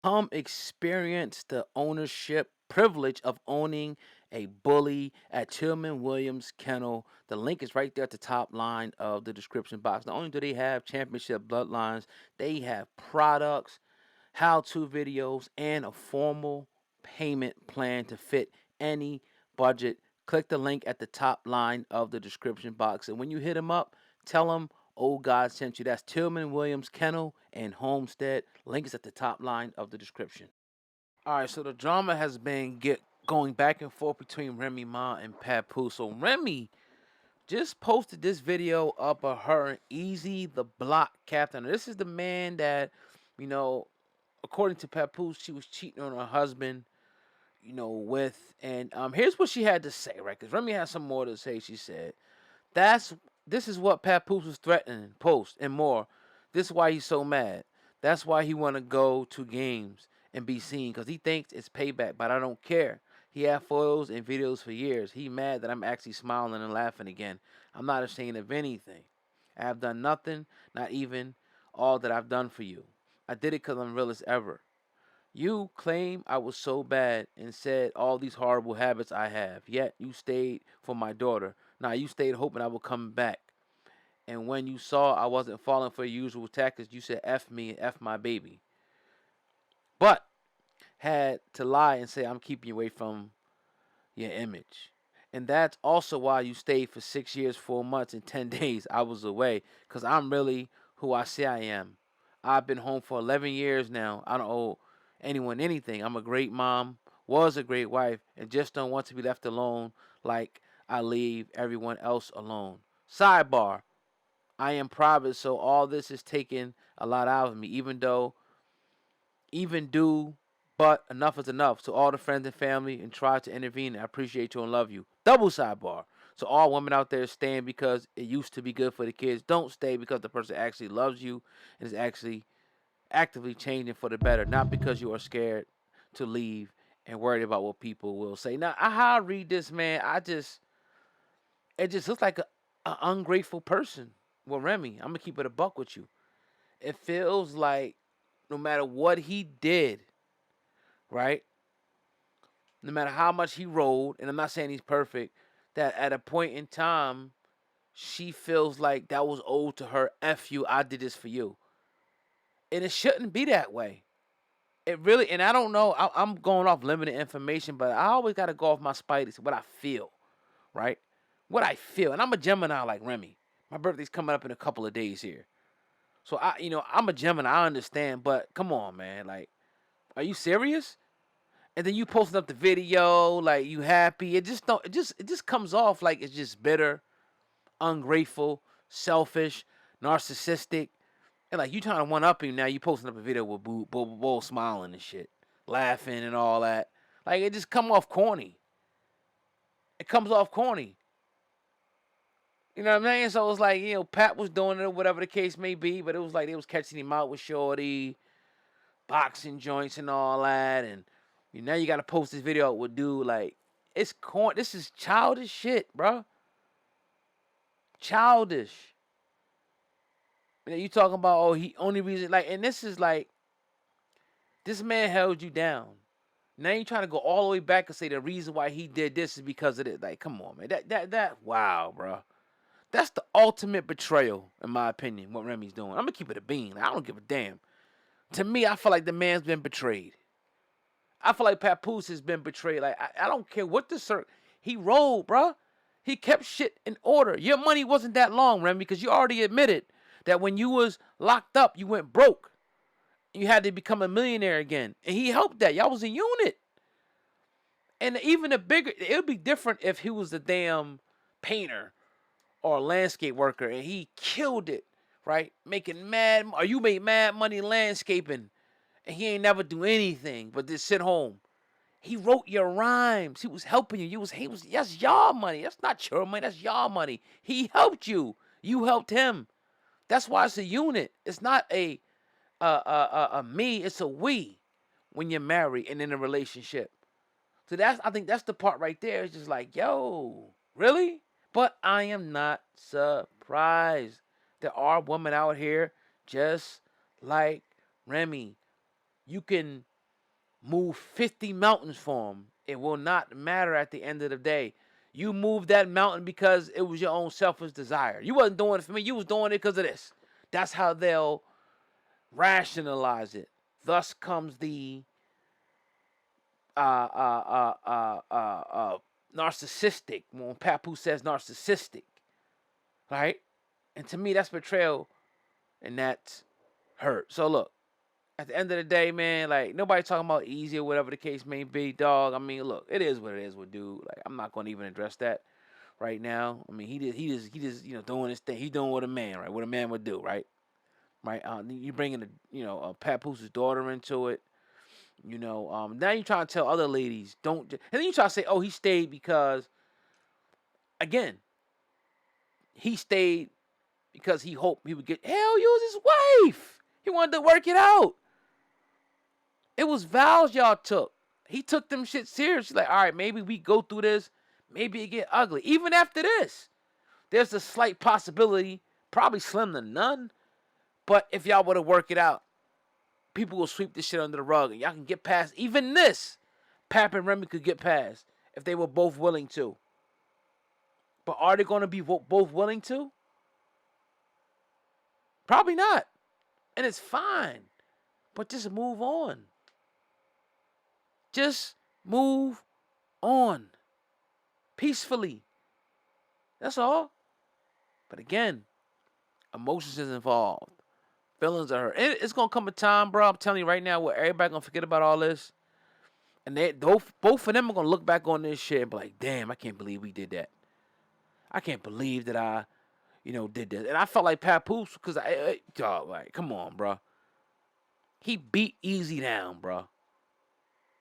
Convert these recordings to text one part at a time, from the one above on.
Come experience the ownership privilege of owning a bully at Tillman Williams Kennel. The link is right there at the top line of the description box. Not only do they have championship bloodlines, they have products, how to videos, and a formal payment plan to fit any budget. Click the link at the top line of the description box. And when you hit them up, tell them Old God sent you. That's Tillman Williams Kennel and Homestead. Link is at the top line of the description. All right, so the drama has been going back and forth between Remy Ma and Papoose. So Remy just posted this video up of her and Easy the Block Captain. This is the man that, you know, according to Papoose, she was cheating on her husband, with. And here's what she had to say, right? Because Remy has some more to say. She said, "That's this is what Papoose was threatening, post and more. This is why he's so mad. That's why he want to go to games and be seen because he thinks it's payback. But I don't care. He had photos and videos for years. He mad that I'm actually smiling and laughing again. I'm not ashamed of anything. I have done nothing, not even all that I've done for you. I did it because I'm real as ever. You claim I was so bad and said all these horrible habits I have. Yet you stayed for my daughter. Now you stayed hoping I would come back. And when you saw I wasn't falling for your usual tactics, you said F me and F my baby. But had to lie and say I'm keeping you away from your image. And that's also why you stayed for 6 years, 4 months, and 10 days I was away. Because I'm really who I say I am. I've been home for 11 years now. I don't owe anyone anything. I'm a great mom, was a great wife, and just don't want to be left alone like I leave everyone else alone. Sidebar, I am private, so all this is taking a lot out of me, even do, but enough is enough. To all the friends and family and try to intervene, I appreciate you and love you. Double sidebar. So all women out there staying because it used to be good for the kids. Don't stay because the person actually loves you and is actually actively changing for the better, not because you are scared to leave and worried about what people will say. Now, how I read this, man, it just looks like a ungrateful person. Well, Remy, I'm gonna keep it a buck with you. It feels like no matter what he did, right? No matter how much he rolled, and I'm not saying he's perfect, that at a point in time, she feels like that was owed to her. F you, I did this for you. And it shouldn't be that way. It really, and I don't know, I'm going off limited information, but I always got to go off my spidey, what I feel, right? What I feel. And I'm a Gemini like Remy. My birthday's coming up in a couple of days here. So I'm a Gemini, I understand, but come on, man. Like, are you serious? And then you posting up the video, like you happy. It just comes off like it's just bitter, ungrateful, selfish, narcissistic. And like you trying to one up him now, you posting up a video with Bull smiling and shit, laughing and all that. Like it just come off corny. It comes off corny. You know what I'm saying? So it's like, Pat was doing it or whatever the case may be, but it was like they was catching him out with Shorty, boxing joints and all that, and now you gotta post this video with dude like it's corn. This is childish shit, bro. Childish. You talking about he only reason like, and this is like this man held you down. Now you trying to go all the way back and say the reason why he did this is because of it. Like, come on, man. That wow, bro. That's the ultimate betrayal, in my opinion. What Remy's doing. I'm gonna keep it a bean. I don't give a damn. To me, I feel like the man's been betrayed. I feel like Papoose has been betrayed. Like I don't care what the he rolled, bro. He kept shit in order. Your money wasn't that long, Remy, because you already admitted that when you was locked up, you went broke. You had to become a millionaire again, and he helped that. Y'all was a unit. And even a bigger, it would be different if he was a damn painter or a landscape worker and he killed it, right? Making mad, or you made mad money landscaping, and he ain't never do anything but just sit home. He wrote your rhymes. He was helping you. That's y'all money. That's not your money. That's y'all money. He helped you. You helped him. That's why it's a unit. It's not a me. It's a we when you're married and in a relationship. So I think that's the part right there. It's just like, yo, really? But I am not surprised. There are women out here just like Remy. You can Move 50 mountains for him. It will not matter at the end of the day. You moved that mountain because it was your own selfish desire. You wasn't doing it for me. You was doing it because of this. That's how they'll rationalize it. Thus comes the narcissistic. When Papoose says narcissistic, right? And to me, that's betrayal, and that's hurt. So look, at the end of the day, man, like nobody talking about easy or whatever the case may be, dog. I mean, look, it is what it is with dude. Like I'm not gonna even address that right now. I mean, he just doing his thing. He doing what a man, right? What a man would do, right? Right. You bringing Papoose's daughter into it. Now you trying to tell other ladies don't, and then you try to say, oh, he stayed because, again, he stayed because he hoped he would get. Hell, you was his wife. He wanted to work it out. It was vows y'all took. He took them shit seriously. Like, all right, maybe we go through this. Maybe it get ugly. Even after this, there's a slight possibility, probably slim to none. But if y'all were to work it out, people will sweep this shit under the rug, and y'all can get past even this. Pap and Remy could get past if they were both willing to. But are they going to be both willing to? Probably not. And it's fine. But just move on. Just move on. Peacefully. That's all. But again, emotions is involved. Feelings are hurt. It's going to come a time, bro, I'm telling you right now, where everybody going to forget about all this. And both of them are going to look back on this shit and be like, damn, I can't believe we did that. I can't believe that I, did this. And I felt like Papoose, because dog, like, come on, bro. He beat Easy down, bro.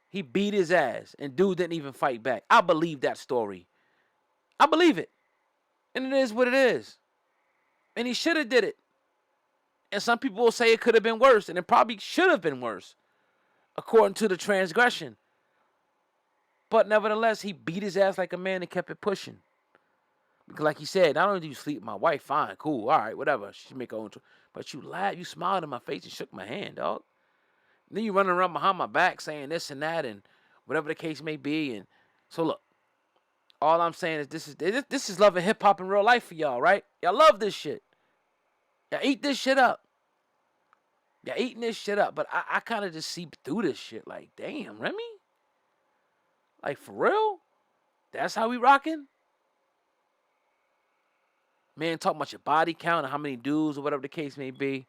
He beat his ass, and dude didn't even fight back. I believe that story. I believe it. And it is what it is. And he should have did it. And some people will say it could have been worse, and it probably should have been worse, according to the transgression. But nevertheless, he beat his ass like a man and kept it pushing. Because like he said, not only do you sleep with my wife, fine, cool, all right, whatever. She make her own choice. But you laughed, you smiled in my face and shook my hand, dog. And then you running around behind my back saying this and that and whatever the case may be. And so look, all I'm saying is this is love and hip hop in real life for y'all, right? Y'all love this shit. Y'all eat this shit up. Y'all eating this shit up. But I kind of just see through this shit. Like, damn, Remy? Like, for real? That's how we rocking? Man, talking about your body count and how many dudes or whatever the case may be.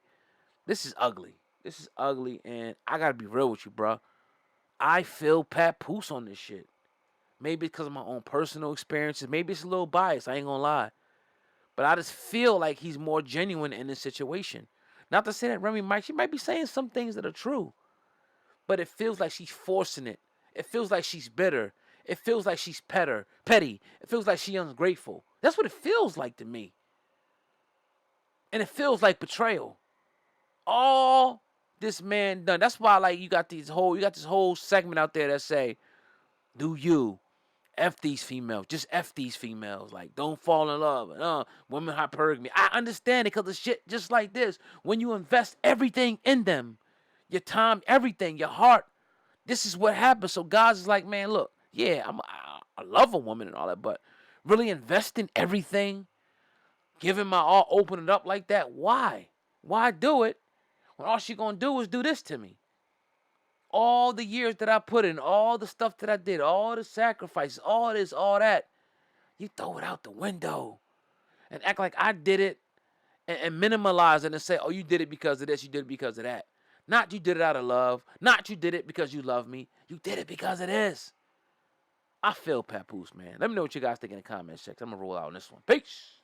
This is ugly. This is ugly, and I gotta be real with you, bro. I feel Papoose on this shit. Maybe because of my own personal experiences. Maybe it's a little biased. I ain't gonna lie. But I just feel like he's more genuine in this situation. Not to say that Remy she might be saying some things that are true. But it feels like she's forcing it. It feels like she's bitter. It feels like she's petty. It feels like she's ungrateful. That's what it feels like to me. And it feels like betrayal. All this man done. That's why, like, you got this whole segment out there that say, do you F these females, just F these females, like, don't fall in love, and women hypergamy. I understand it because of shit just like this. When you invest everything in them, your time, everything, your heart, this is what happens. So guys is like, man, look, yeah, I love a woman and all that, but really investing everything, giving my all, open it up like that, why? Why do it when all she gonna do is do this to me? All the years that I put in, all the stuff that I did, all the sacrifices, all this, all that, you throw it out the window and act like I did it and minimalize it and say, oh, you did it because of this, you did it because of that. Not you did it out of love. Not you did it because you love me. You did it because of this. I feel Papoose, man. Let me know what you guys think in the comment section. I'm going to roll out on this one. Peace.